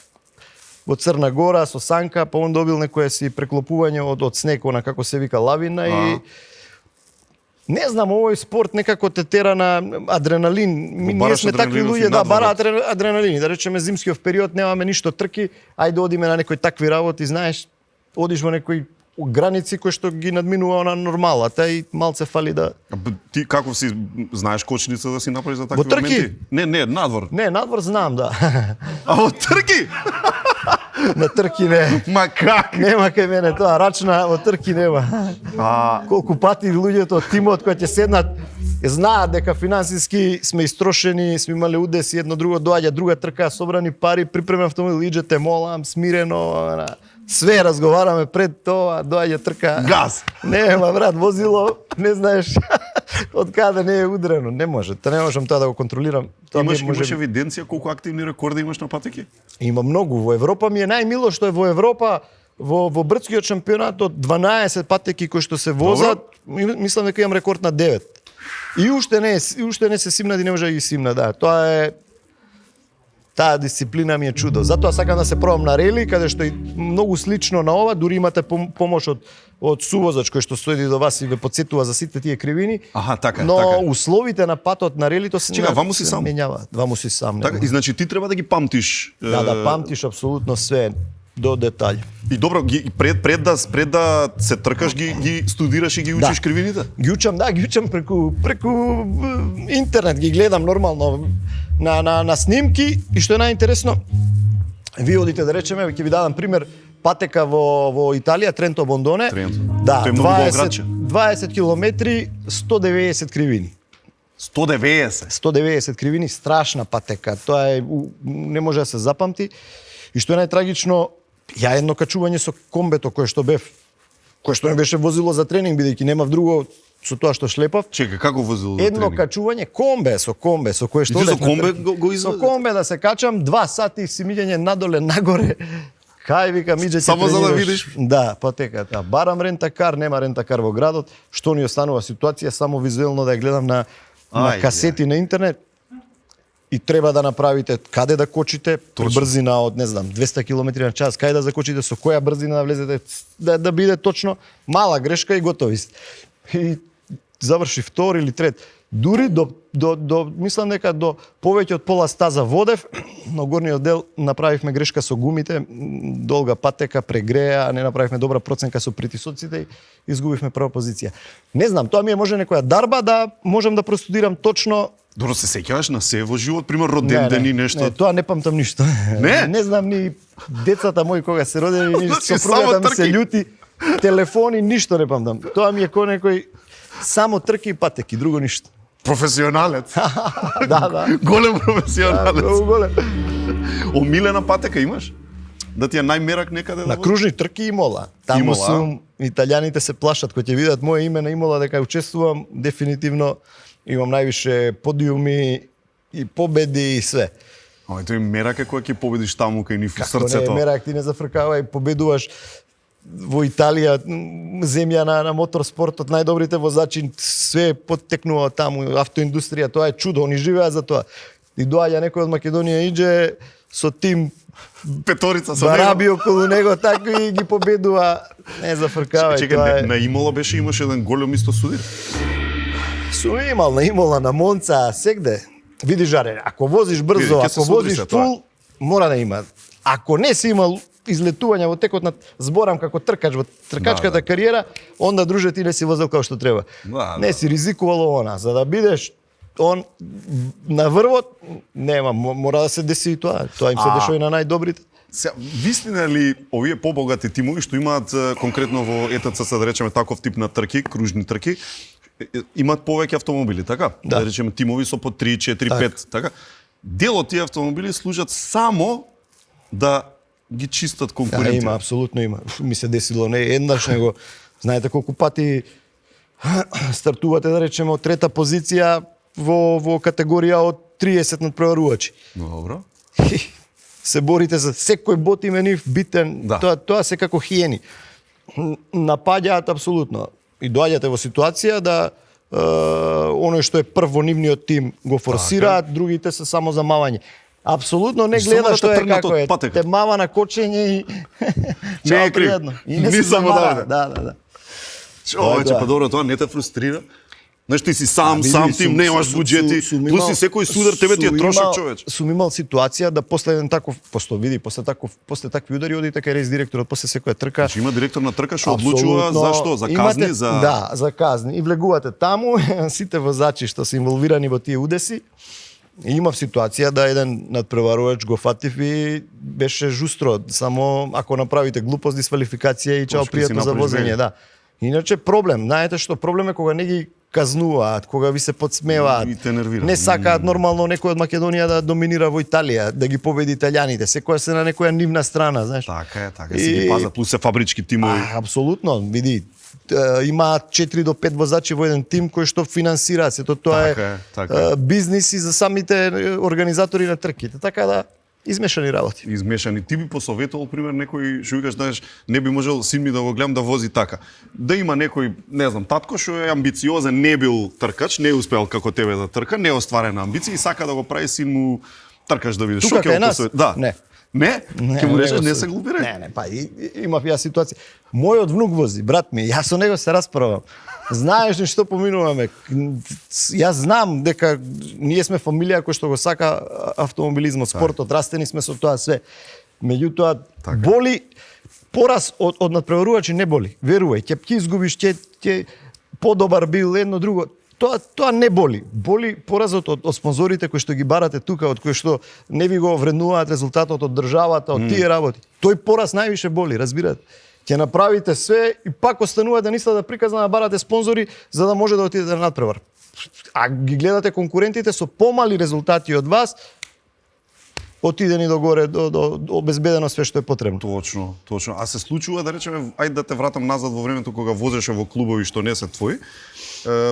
во Црна Гора со санка, па он добил некое си преклопување од снег, она како се вика лавина и не знам, овој спорт некако те тера на адреналин. Ние сме такви луѓе, да, бара адреналин. Да речеме зимскиот период немаме ништо трки, ајде одиме на некои такви работи, знаеш, одиш во некои граници кои што ги надминува на нормалата и малце фали да... Ти како си знаеш кочница да си направиш за такви Во трки? моменти? Не, надвор. Не, надвор знам, да. А во трки? На трки не. Ма как? Нема кај мене тоа, рачна во трки нема. Колку пати луѓето од тимот кои ќе седнат знаат дека финансиски сме истрошени, сме имале удеси, едно друго доаѓа друга трка, собрани пари, припремен автомобил, иđете, молам, смирено, све разговараме пред тоа, доаѓа трка. Газ. Нема, брат, возило, не знаеш од каде не е удрено, не може. Та не можам тоа да го контролирам. Тоа Имаш може евиденција колку активни рекорди имаш на патеки? Има многу. Во Европа ми е најмило што е во Европа во брдскиот шампионат од 12 патеки кои што се возат, мислам дека имам рекорд на 9. И уште не се симнат и не може да ги симна, да. Тоа е таа дисциплина ми е чудо. Затоа сакам да се пробам на рели, каде што е многу слично на ова, дури имате помош од сувозач кој што стои до вас и ве потсетува за сите тие кривини. Аха, така, но така. условите на патот на релито се ваму си сам. менјаваат. Ваму си сам. Така, и значи ти треба да ги памтиш. Да памтиш апсолутно све до детаљ. И добро, пред да се тркаш ги студираш и ги учиш кривините? Ги учам преку интернет, ги гледам нормално на снимки и што е најинтересно, вие одите да речеме, ќе ви дадам пример, патека во Италија, Тренто Бондоне. Да, 20 километри, 190 кривини. 190 кривини, страшна патека. Тоа е не може да се запамти. И што е најтрагично, ја едно качување со комбето кое што не беше возило за тренинг, бидејќи немав друго со тоа што шлепав. Чека, како возило за едно тренинг? качување со комбе со кое што со комбе го со комбе да се качам 2 сати си миѓање надоле нагоре. Кај вика миѓе само за да видиш. Да, патеката. Барам рентакар, нема рентакар во градот, што ни останува ситуација само визуелно да ја гледам на касети на интернет. И треба да направите каде да кочите, брзина од, не знам, 200 км на час, каде да закочите, со која брзина да влезете, да биде точно мала грешка и готови сте. И заврши втор или трет. Дури до мислам дека до повеќе од пола стаза водев, но горниот дел направивме грешка со гумите, долга патека, прегреа, не направивме добра проценка со притисоците и изгубивме прва позиција. Не знам, тоа ми е може некоја дарба да можам да простудирам точно. Добро, се сеќаваш на се во живот, пример роден ден и нешто? Не, тоа не памтам ништо. Не? Не знам ни децата мои кога се родени, ни сопругата ми се љути, телефони, ништо не памтам. Тоа ми е кој некој само трки и патеки, друго ништо. Професионалец. Да. Голем професионалец. Да, голем. Омилена патека имаш? Да ти е најмерак некаде? На кружни трки Имола. Таму сум, италијаните се плашат кога ќе видат моје име на Имола дека учествувам, дефинитивно имам највише подиуми и победи и све. Ама тој мерак е кој ќе победиш таму кај нив во Како не срцето. е мерак, ти не зафркавај, победуваш во Италија, земја на моторспортот, најдобрите возачи, све поттекнува таму, автоиндустрија, тоа е чудо, они живеат за тоа. И доаѓа некој од Македонија, иđе со тим петорица со бараби него. околу него, така и ги победува. Не зафркавај, Чекај, тоа е... на Имола беше имаше еден голем исто судир. Сум имал на Имола, на Монца, сегде. Види жаре, ако возиш брзо, Види, ќе се ако судри возиш се тоа. фул, мора да има. Ако не си имал излетување во текот на зборам како тркач во тркачката кариера, онда друже ти не си возел како што треба. Не си ризикувало она, за да бидеш он на врвот, нема, мора да се деси и тоа. Тоа им се дешава и на најдобрите. Сега, вистина ли овие побогати тимови што имаат конкретно во ЕТЦ, да речеме таков тип на трки, кружни трки, имаат повеќе автомобили, така? Да речеме тимови со по 3, 4, 5, така? Дел од тие автомобили служат само да ги чистат конкурентите. Има, апсолутно има. Ми се десило не еднаш, него знаете колку пати стартувате, да речеме, од трета позиција во категорија од 30 надпреварувачи. Добро. Се борите за секој бот именив битен, тоа секако хиени. Напаѓаат апсолутно. И доаѓате во ситуација да оној што е прв во нивниот тим го форсираат, другите се само за мавање. Апсолутно не гледа што е како е. Те мава на кочење и не е пријатно. И не се замара. Да. Човече, па добро, тоа не те фрустрира? Знаеш, ти си сам тим, немаш буџети, плюс и секој судар тебе ти е трошок, човече. Сум имал ситуација да после еден таков, после такви удари одите кај рейс директорот, после секоја трка. Значи има директор на трка што одлучува за што? За казни, за Да, за казни. И влегувате таму, сите возачи што се инволвирани во тие удеси. И имав ситуација да еден надпреварувач го фатив и беше жустро, само ако направите глупост, дисвалификација и чао пријатно за возење, да. Иначе проблем, знаете што проблем е кога не ги казнуваат, кога ви се подсмеваат. Не сакаат нормално некој од Македонија да доминира во Италија, да ги победи италијаните, секоја се на некоја нивна страна, знаеш. Така е, си ги паза, плюс се фабрички тимови. Апсолутно, види, имаат 4 до 5 возачи во еден тим кој што финансираат, сето тоа е бизнис и за самите организатори на трките, така да измешани работи. Измешани. Ти би посоветувал, пример, некој што викаш, знаеш, не би можел син ми да го гледам да вози така. Да има некој, не знам, татко што е амбициозен, не бил тркач, не успел како тебе да трка, не остварена амбиција и сака да го прави син му тркач да видиш. Тука кај нас? Да. Не. Не? Ке му речеш, не се глупире? Не, па имав ја ситуација. Мојот внук вози, брат ми, јас со него се расправам. Знаеш ли што поминуваме? Јас знам дека ние сме фамилија која што го сака автомобилизмот, спортот, растени сме со тоа све. Меѓутоа, боли пораз од надпреварувачи не боли. Верувај, ќе изгубиш, ќе подобар бил едно друго. Тоа не боли. Боли поразот од спонзорите кои што ги барате тука, од кои што не ви го вреднуваат резултатот од државата, од тие работи. Тој пораз највише боли, разбирате? Ќе направите све и пак останувате да приказна да барате спонзори за да може да отидете на надпревар. А ги гледате конкурентите со помали резултати од вас, отидени до горе, до обезбедено све што е потребно. Точно. А се случува, да речеме, ајде да те вратам назад во времето кога возеше во клубови што не се твои.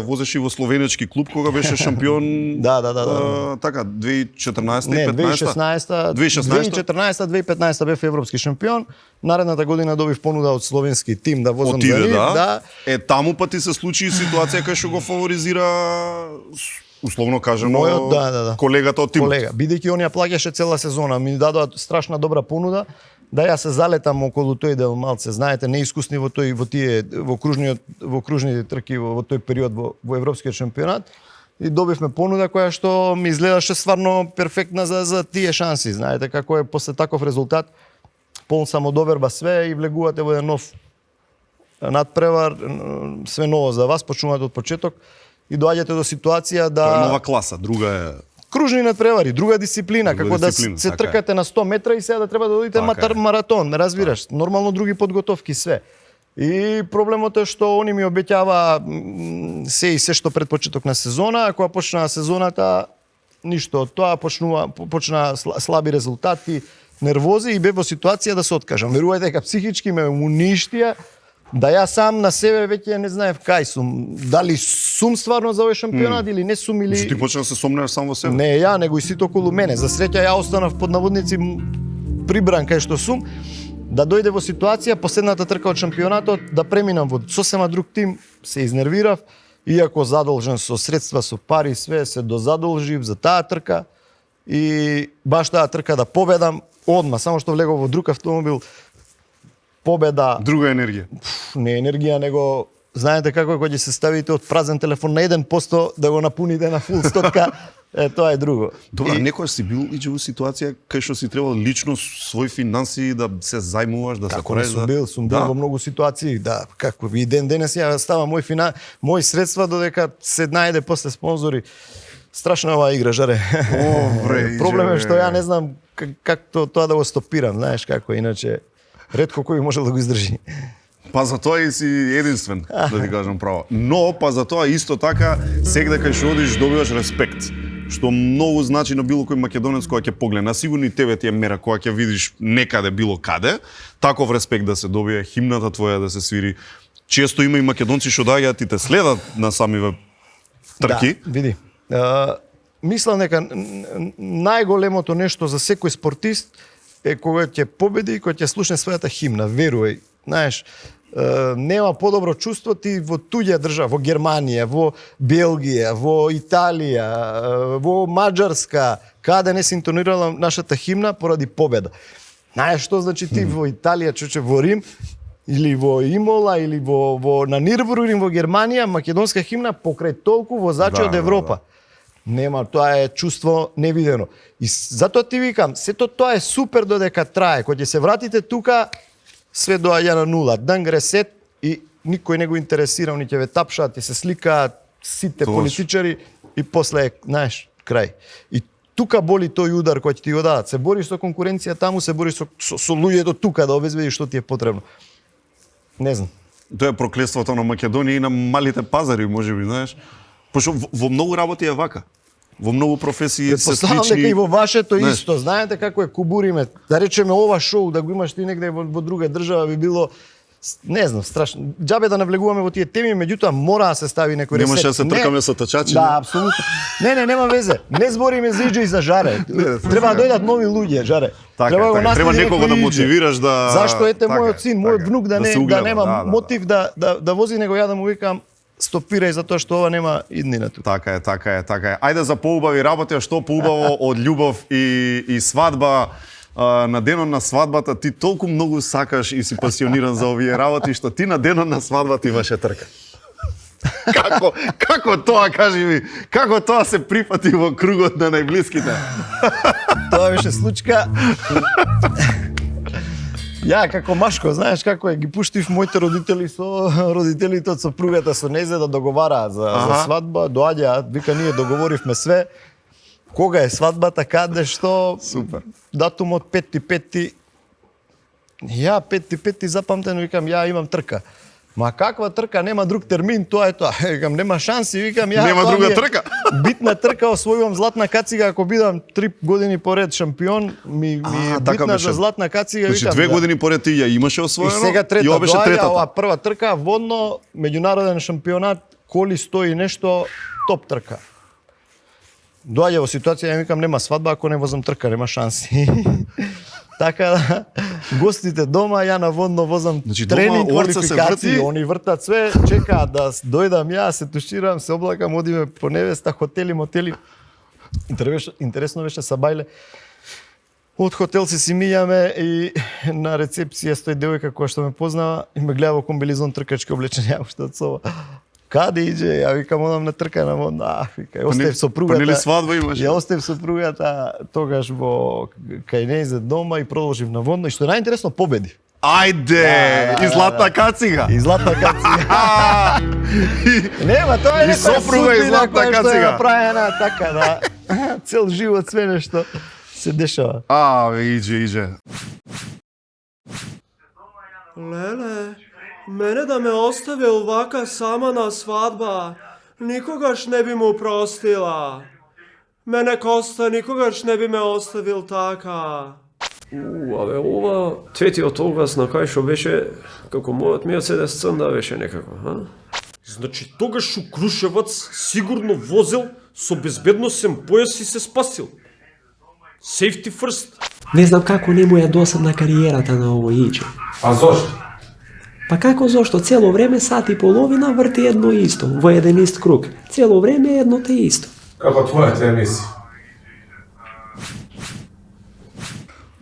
Возеше и во словенечки клуб кога беше шампион. Да. Така, 2014 и 2015. 2014, 2015 бев европски шампион. Наредната година добив понуда од словенски тим да возам за нив. Да. Таму па ти се случи ситуација кај што го фаворизира условно кажано колегата од тимот. Колега, бидејќи он ја плаќаше цела сезона, ми дадоа страшна добра понуда да ја се залетам околу тој дел малце, знаете, неискусни во кружните трки во тој период во европскиот шампионат и добивме понуда која што ми изгледаше стварно перфектна за тие шанси, знаете како е после таков резултат, полн самодоверба све и влегувате во еден нов надпревар, све ново за вас, почнувате од почеток и доаѓате до ситуација да... Тоа е нова класа, друга е... Кружни надпревари, друга дисциплина, како да се тркате на 100 метра и сега да треба да одите маратон, ме разбираш, нормално други подготовки, све. И проблемот е што они ми обеќава се што пред почеток на сезона, а кога почна сезоната, ништо од тоа, почна слаби резултати, нервози и бе во ситуација да се откажам. Верувајте дека психички ме уништија, Да ја сам на себе веќе не знаев кај сум. Дали сум стварно за овој шампионат или не сум или... Ти почна да се сомневаш сам во себе? Не ја, него и сите околу мене. За среќа ја останав под наводници прибран кај што сум, да дојде во ситуација последната трка од шампионатот да преминам во сосема друг тим, се изнервирав, иако задолжен со средства, со пари, све се дозадолжив за таа трка и баш таа трка да победам одма, само што влегов во друг автомобил, победа. Друга енергија. Не енергија, него знаете како е кога ќе се ставите од празен телефон на 1% да го напуните на фул стотка. Тоа е друго. Добра, некојаш си бил иџе во ситуација кај што си требал лично своји финанси да се зајмуваш, да се правиш да... Сум бил во многу ситуации, да, како и денес ја ставам мои средства додека се најде после спонзори. Страшна оваа игра, жаре. Проблем е што ја не знам како тоа да го стопирам, знаеш како, иначе ретко кој може да го издржи. Па за тоа и си единствен, да ти кажам право. Но, па за тоа исто така, сегде кај што одиш добиваш респект. Што многу значи на било кој македонец кога ќе погледне. Сигурно и тебе ти е мера кога ќе видиш некаде било каде, таков респект да се добие, химната твоја да се свири. Често има и македонци што доаѓаат и те следат на самиве трки. Да, види. Мислам дека најголемото нешто за секој спортист е кога ќе победи и кога ќе слушне својата химна, верувај. Знаеш, нема подобро чувство ти во туѓа држава, во Германија, во Белгија, во Италија, во Маđарска, каде не се интонирала нашата химна поради победа. Знаеш што значи ти во Италија, во Рим, или во Имола, или на Нирбургринг во Германија, македонска химна покрај толку возачи од Европа. Нема, тоа е чувство невидено. И затоа ти викам, сето тоа е супер додека трае. Кога ќе се вратите тука, све доаѓа на нула. Дан ресет и никој не го интересира, они ќе ве тапшаат и се сликаат сите политичари и после, знаеш, крај. И тука боли тој удар кој ти го дадат. Се бориш со конкуренција таму, се бориш со луѓето тука да обезбедиш што ти е потребно. Не знам. Тоа е проклетството на Македонија и на малите пазари, можеби, знаеш. Пошто во многу работи е вака. Во многу професии се слични. Дека и во вашето исто, знаете како е кубуриме. Да речеме ова шоу да го имаш ти негде во друга држава би било не знам, страшно. Џабе да навлегуваме во тие теми, меѓутоа мора да се стави некој ресет. Немаше да се тркаме со тачачи. Да, апсолутно. Не, нема везе. Не збориме за Иџе и за Жаре. Треба да дојдат нови луѓе, Жаре. Треба некого да мотивираш да... Зашто ете мојот син, мојот внук да нема мотив да вози, него ја да му викам стопирај затоа што ова нема иднина тука. Така е. Ајде за поубави работи, а што поубаво од љубов и свадба. На денот на свадбата ти толку многу сакаш и си пасиониран за овие работи што ти на денот на свадбата имаше трка. Како тоа, кажи ми, како тоа се прифати во кругот на најблиските? Тоа беше случка. Ја како машко, знаеш како е, ги пуштив моите родители со родителите од сопругата со незе да договараат за свадба, доаѓаат, вика ние договоривме све. Кога е свадбата, каде, што? Супер. Датумот 5.5. Ја 5.5 запамтено, викам, ја имам трка. Ма каква трка, нема друг термин, тоа е тоа. Викам, нема шанси, викам, ја... Нема друга трка. Битна трка, освојувам златна кацига, ако бидам 3 години поред шампион, ми е битна за златна кацига, викам. Значи 2 години поред ти ја имаше освоено, и сега трета, и беше третата. Ова прва трка, водно, меѓународен шампионат, коли 100 и нешто, топ трка. Доаѓа во ситуација, ја викам, нема свадба, ако не возам трка, нема шанси. Така да, гостите дома, ја наводно возам тренинг, квалификации, они вртат све, чекаат да дојдам ја, се туширам, се облакам, одиме по невеста, хотели, мотели. Интересно беше Сабајле. Од хотел се си мијаме и на рецепција стои девојка која што ме познава и ме гледа во комбилизон тркачки облечен, ја уште од соба. Каде иđe? Ja викам, одам на трка на водна. Вика, остев сопругата. Па нели свадба имаш? Ја остев сопругата тогаш во кај нејзе дома и продолжив на водно. И што е најинтересно, победи. Ајде! И златна кацига. И златна кацига. Нема, тоа е некоја судбина која што е направена така да цел живот све нешто се дешава. Иđe. Леле, мене да ме остави овака сама на свадба, никогаш не би му простила. Мене Коста никогаш не би ме оставил така. Абе, ова третиот оглас на кај што беше како мојот Мерцедес црнда беше некако, а? Значи тогаш у Крушевац сигурно возел со безбедносен појас и се спасил. Safety first. Не знам како не му е досадна кариерата на овој Иџе. А зошто? Па како зошто? Цело време сат и половина врти едно исто, во еден ист круг. Цело време е едно те исто. Како твојата емисија?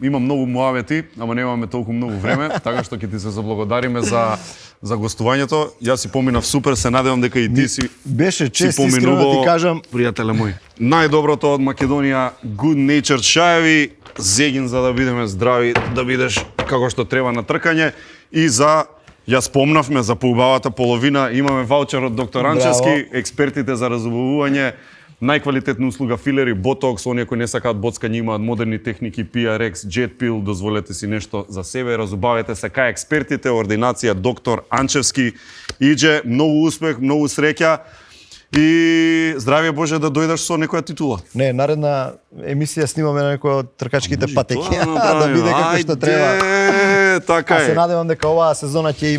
Има многу муавети, ама немаме толку многу време, така што ќе ти се заблагодариме за гостувањето. Јас си поминав супер, се надевам дека и ти си беше чест, си искрено да ти кажам. Пријателе мој. Најдоброто од Македонија, good natured чаеви, зегин за да бидеме здрави, да бидеш како што треба на тркање и за Јас помнавме за поубавата половина, имаме ваучер од доктор Анчевски, експертите за разубавување, најквалитетна услуга филери, ботокс, оние кои не сакаат боцкање имаат модерни техники, PRX, JetPill, дозволете си нешто за себе, разубавете се кај експертите, ординација доктор Анчевски. Иџе, многу успех, многу среќа и здравје Боже да дојдеш со некоја титула. Не, наредна емисија снимаме на некоја од тркачките патеки, да биде како што треба. Така е. Се надевам дека оваа сезона ќе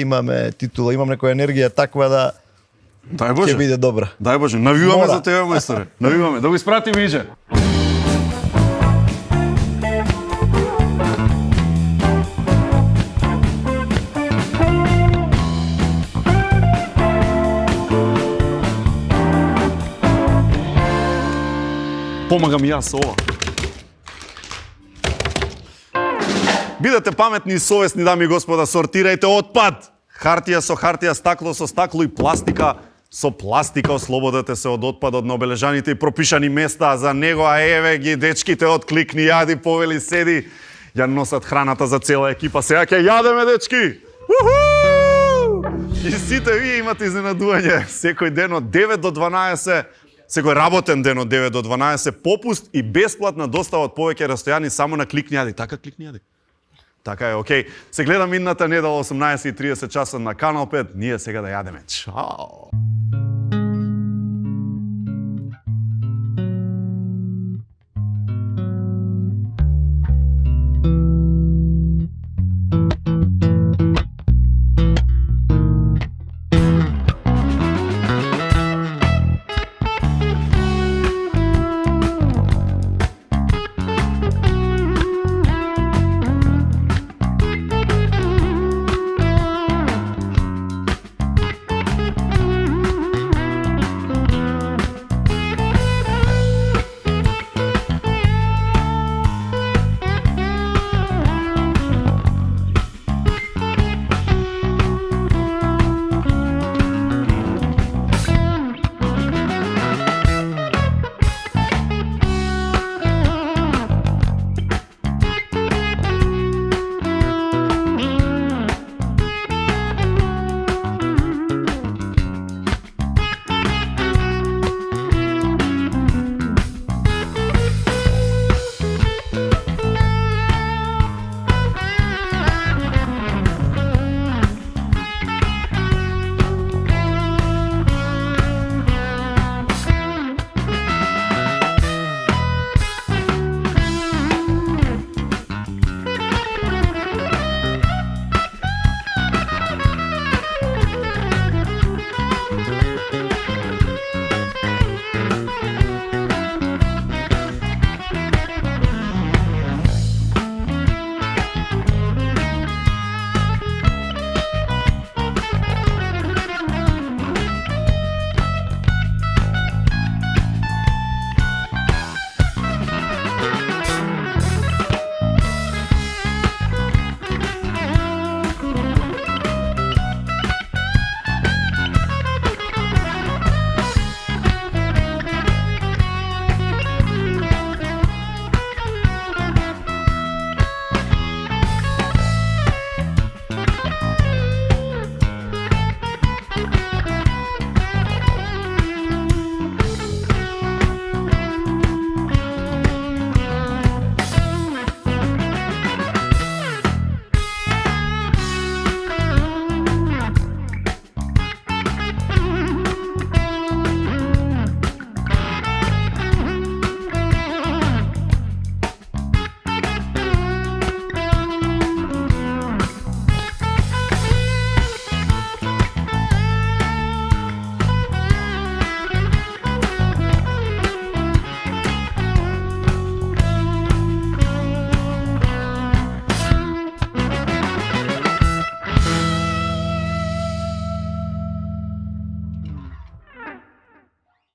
имаме титула, имам некоја енергија таква да Дај Боже. Ќе биде добра. Дај Боже, навиваме за тебе, мајсторе. Навиваме, да го испратиме Иџе. Помагам јас со ова. Бидете паметни и совесни, дами и господа, сортирајте отпад. Хартија со хартија, стакло со стакло и пластика со пластика. Ослободете се од отпадот на обележаните и пропишани места за него, а еве ги дечките од Кликни јади, повели седи. Ја носат храната за цела екипа. Сега ќе јадеме, дечки! Уху! И сите вие имате изненадување. Секој ден од 9 до 12, секој работен ден од 9 до 12, попуст и бесплатна достава од повеќе растојани само на Кликни јади. Така Кликни јади. Така е, окей. Се гледам идната недела 18:30 часа на Канал 5. Ние сега да јадеме. Чао!